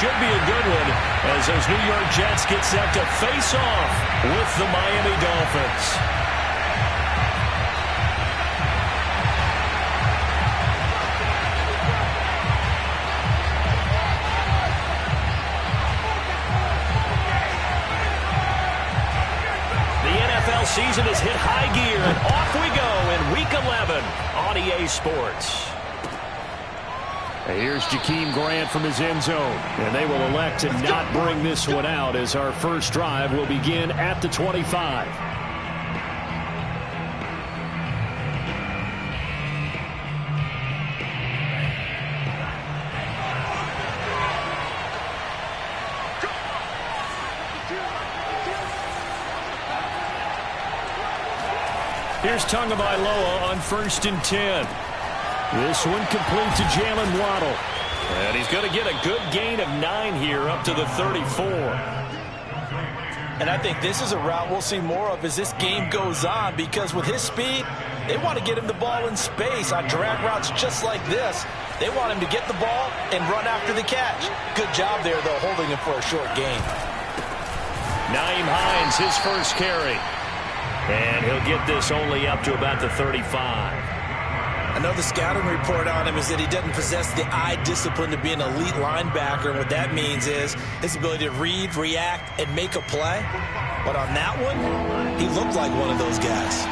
should be a good one as those New York Jets get set to face off with the Miami Dolphins. Season has hit high gear, and off we go in Week 11 on EA Sports. Here's Jakeem Grant from his end zone, and they will elect to not bring this one out as our first drive will begin at the 25. Here's Tagovailoa on 1st and 10. This one complete to Jalen Waddle. And he's going to get a good gain of 9 here up to the 34. And I think this is a route we'll see more of as this game goes on, because with his speed, they want to get him the ball in space on drag routes just like this. They want him to get the ball and run after the catch. Good job there, though, holding him for a short gain. Nyheim Hines, his first carry. And he'll get this only up to about the 35. I know the scouting report on him is that he doesn't possess the eye discipline to be an elite linebacker. And what that means is his ability to read, react, and make a play. But on that one, he looked like one of those guys.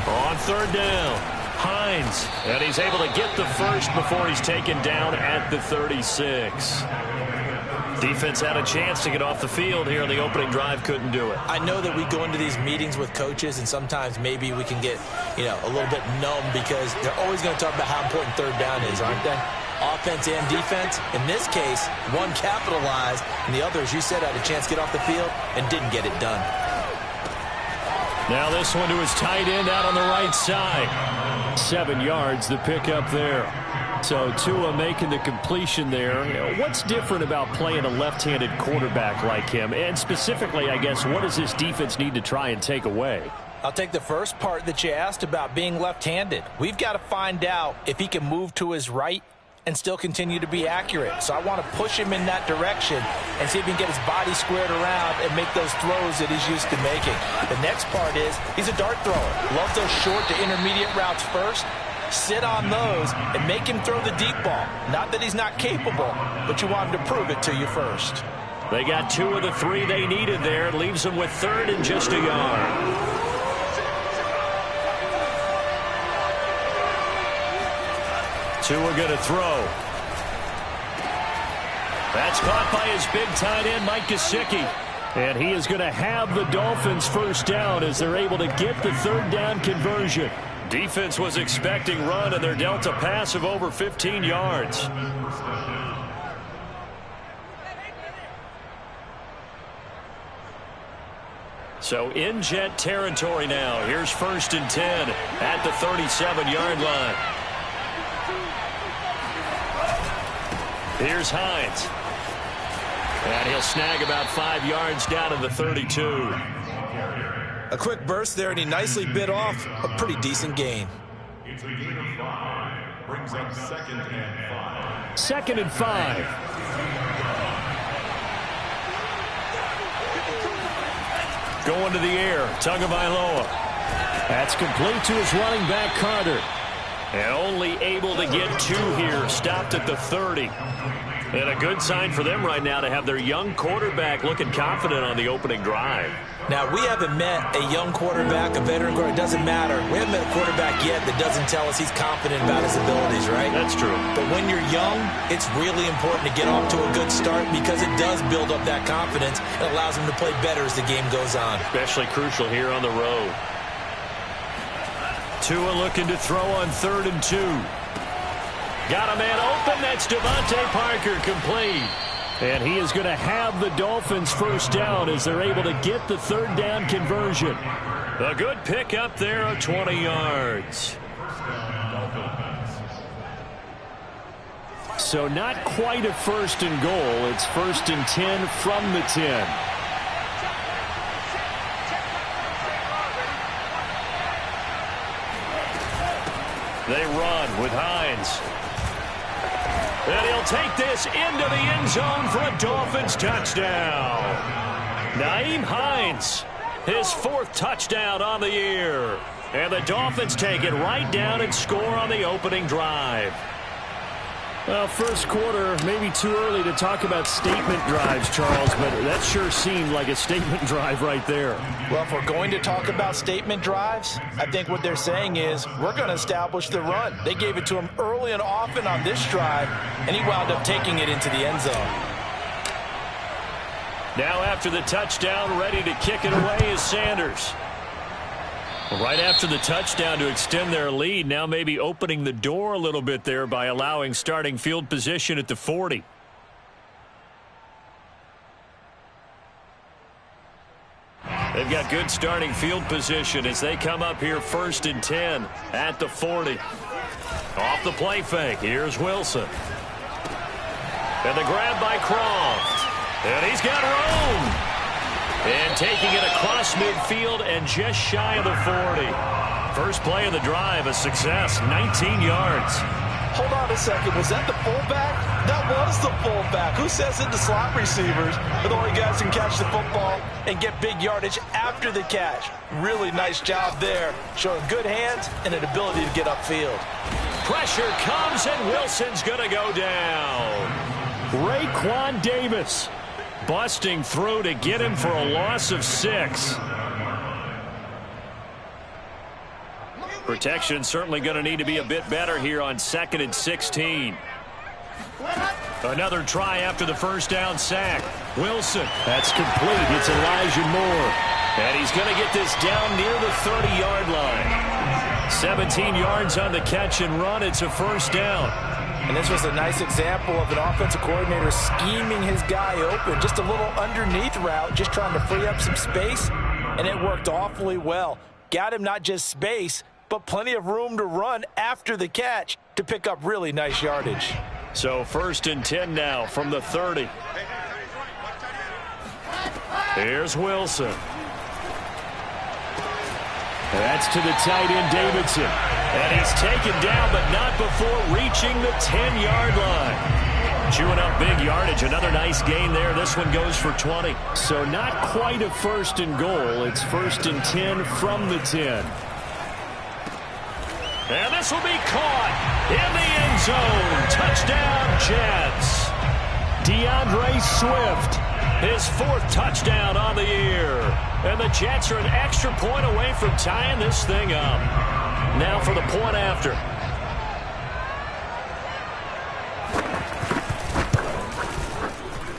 On 3rd down, Hines. And he's able to get the first before he's taken down at the 36. Defense had a chance to get off the field here on the opening drive, couldn't do it. I know that we go into these meetings with coaches, and sometimes maybe we can get, a little bit numb because they're always going to talk about how important 3rd down is, aren't they? Offense and defense. In this case, one capitalized, and the other, as you said, had a chance to get off the field and didn't get it done. Now this one to his tight end out on the right side. 7 yards, the pickup there. So Tua making the completion there. What's different about playing a left-handed quarterback like him? And specifically, I guess, what does this defense need to try and take away? I'll take the first part that you asked about being left-handed. We've got to find out if he can move to his right and still continue to be accurate. So I want to push him in that direction and see if he can get his body squared around and make those throws that he's used to making. The next part is he's a dart thrower. Loves those short to intermediate routes first. Sit on those and make him throw the deep ball. Not that he's not capable, but you want him to prove it to you first. They got 2 of the 3 they needed there. It leaves them with 3rd and just a yard. Tua going to throw. That's caught by his big tight end, Mike Gesicki. And he is going to have the Dolphins first down as they're able to get the 3rd down conversion. Defense was expecting run, and they're dealt a pass of over 15 yards. So in Jet territory now. Here's 1st and 10 at the 37-yard line. Here's Hines. And he'll snag about 5 yards down to the 32. A quick burst there, and he nicely bit off a pretty decent gain. It's a gain of 5. Brings up 2nd and 5. 2nd and 5. Going to the air, Tagovailoa. That's complete to his running back, Carter. And only able to get 2 here, stopped at the 30. And a good sign for them right now to have their young quarterback looking confident on the opening drive. Now, we haven't met a young quarterback, a veteran quarterback. It doesn't matter. We haven't met a quarterback yet that doesn't tell us he's confident about his abilities, right? That's true. But when you're young, it's really important to get off to a good start because it does build up that confidence and allows him to play better as the game goes on. Especially crucial here on the road. Tua looking to throw on 3rd and 2. Got a man open. That's Devontae Parker, complete. And he is going to have the Dolphins first down as they're able to get the 3rd down conversion. A good pickup there of 20 yards. So not quite a 1st and goal. It's 1st and 10 from the 10. They run with Hines. Hines. And he'll take this into the end zone for a Dolphins touchdown. Nyheim Hines, his fourth touchdown on the year. And the Dolphins take it right down and score on the opening drive. Well, first quarter, maybe too early to talk about statement drives, Charles, but that sure seemed like a statement drive right there. Well, if we're going to talk about statement drives, I think what they're saying is we're going to establish the run. They gave it to him early and often on this drive, and he wound up taking it into the end zone. Now after the touchdown, ready to kick it away is Sanders. Right after the touchdown to extend their lead, now maybe opening the door a little bit there by allowing starting field position at the 40. They've got good starting field position as they come up here 1st and 10 at the 40. Off the play fake, here's Wilson. And the grab by Croft. And he's got room. And taking it across midfield and just shy of the 40. First play of the drive, a success, 19 yards. Hold on a second. Was that the fullback? That was the fullback. Who says it? The slot receivers are the only guys who can catch the football and get big yardage after the catch. Really nice job there, showing good hands and an ability to get upfield. Pressure comes, and Wilson's going to go down. Raekwon Davis busting through to get him for a loss of 6. Protection certainly going to need to be a bit better here on 2nd and 16. Another try after the first down sack. Wilson. That's complete. It's Elijah Moore. And he's going to get this down near the 30-yard line. 17 yards on the catch and run. It's a first down. And this was a nice example of an offensive coordinator scheming his guy open. Just a little underneath route, just trying to free up some space, and it worked awfully well. Got him not just space, but plenty of room to run after the catch to pick up really nice yardage. So 1st and 10 now from the 30. Here's Wilson. That's to the tight end, Davidson. And he's taken down, but not before reaching the 10-yard line. Chewing up big yardage. Another nice gain there. This one goes for 20. So not quite a 1st and goal. It's 1st and 10 from the 10. And this will be caught in the end zone. Touchdown, Jets. DeAndre Swift, his 4th touchdown on the year. And the Jets are an extra point away from tying this thing up. Now for the point after.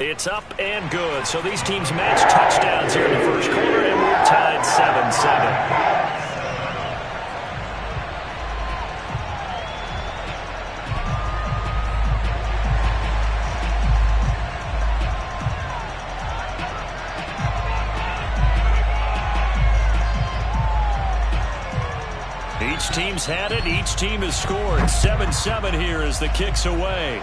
It's up and good. So these teams match touchdowns here in the first quarter, and we're tied 7-7. Each team's had it. Each team has scored. 7-7 here as the kick's away.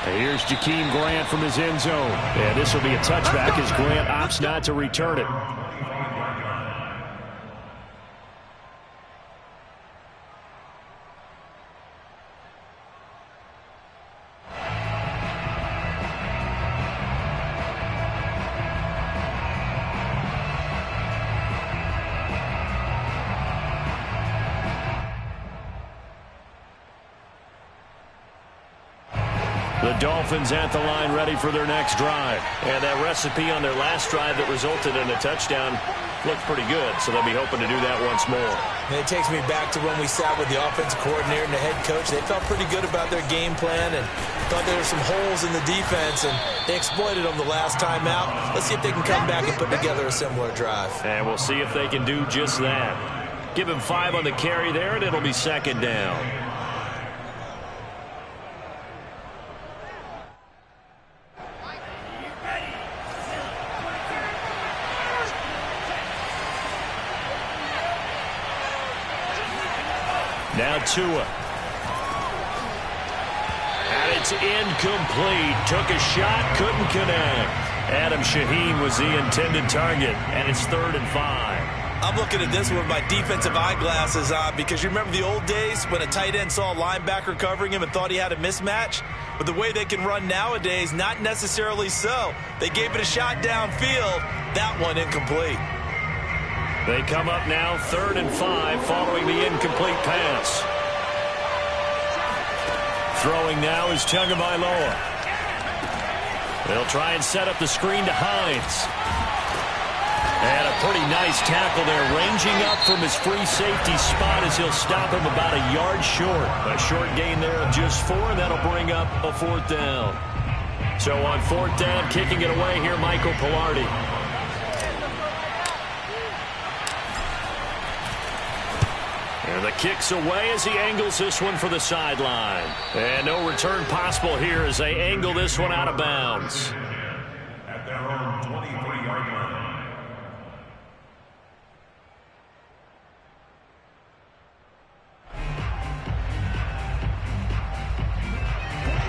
Here's Jakeem Grant from his end zone. And this will be a touchback as Grant opts not to return it. The Dolphins at the line ready for their next drive. And that recipe on their last drive that resulted in a touchdown looked pretty good, so they'll be hoping to do that once more. And it takes me back to when we sat with the offensive coordinator and the head coach. They felt pretty good about their game plan and thought there were some holes in the defense, and they exploited them the last time out. Let's see if they can come back and put together a similar drive. And we'll see if they can do just that. Give him 5 on the carry there, and it'll be 2nd down. Now Tua. And it's incomplete. Took a shot, couldn't connect. Adam Shaheen was the intended target, and it's 3rd and 5. I'm looking at this one with my defensive eyeglasses on because you remember the old days when a tight end saw a linebacker covering him and thought he had a mismatch? But the way they can run nowadays, not necessarily so. They gave it a shot downfield. That one incomplete. They come up now 3rd and 5 following the incomplete pass. Throwing now is Tagovailoa. They'll try and set up the screen to Hines. And a pretty nice tackle there, ranging up from his free safety spot as he'll stop him about a yard short. A short gain there of just 4, and that'll bring up a 4th down. So on 4th down, kicking it away here, Michael Pilardi. And the kick's away as he angles this one for the sideline. And no return possible here as they angle this one out of bounds. At their own 23-yard line.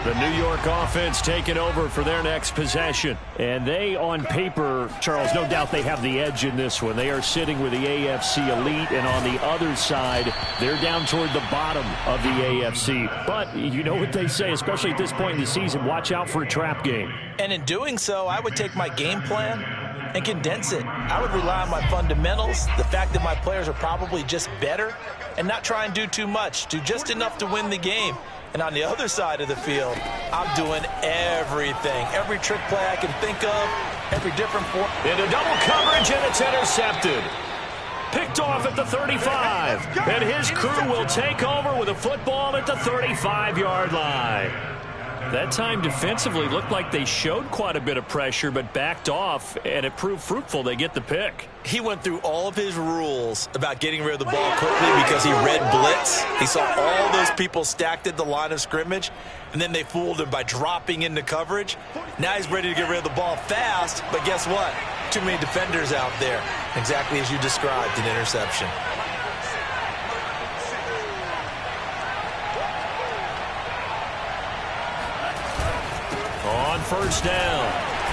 The New York offense taking over for their next possession. And they, on paper, Charles, no doubt they have the edge in this one. They are sitting with the AFC elite, and on the other side, they're down toward the bottom of the AFC. But you know what they say, especially at this point in the season, watch out for a trap game. And in doing so, I would take my game plan and condense it. I would rely on my fundamentals, the fact that my players are probably just better, and not try and do too much, do just enough to win the game. And on the other side of the field, I'm doing everything. Every trick play I can think of, every different form. Into double coverage, and it's intercepted. Picked off at the 35. And his crew will take over with a football at the 35-yard line. That time defensively looked like they showed quite a bit of pressure, but backed off, and it proved fruitful. They get the pick. He went through all of his rules about getting rid of the ball quickly because he read blitz. He saw all those people stacked at the line of scrimmage, and then they fooled him by dropping into coverage. Now he's ready to get rid of the ball fast, but guess what? Too many defenders out there. Exactly as you described, an interception. On 1st down,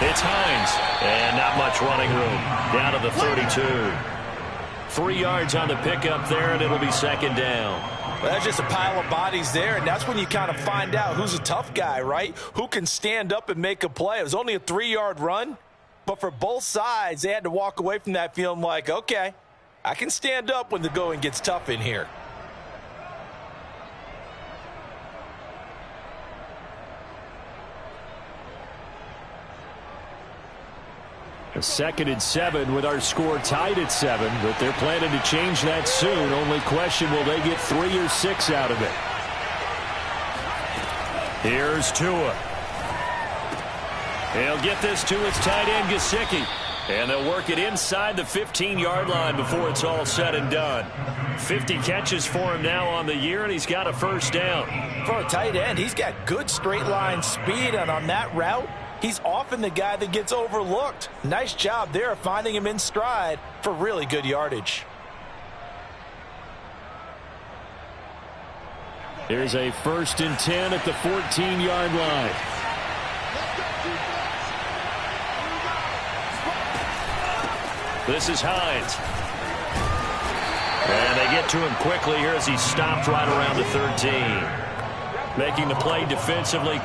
it's Hines, and not much running room. Down to the 32. 3 yards on the pickup there, and it'll be 2nd down. Well, that's just a pile of bodies there, and that's when you kind of find out who's a tough guy, right? Who can stand up and make a play. It was only a 3-yard run, but for both sides, they had to walk away from that feeling like, okay, I can stand up when the going gets tough in here. A 2nd and 7 with our score tied at 7, but they're planning to change that soon. Only question, will they get 3 or 6 out of it? Here's Tua. He'll get this to his tight end, Gesicki. And they'll work it inside the 15-yard line before it's all said and done. 50 catches for him now on the year, and he's got a 1st down. For a tight end, he's got good straight line speed, and on that route, he's often the guy that gets overlooked. Nice job there finding him in stride for really good yardage. Here's a 1st and 10 at the 14-yard line. This is Hines. And they get to him quickly here as he stopped right around the 13. Making the play defensively.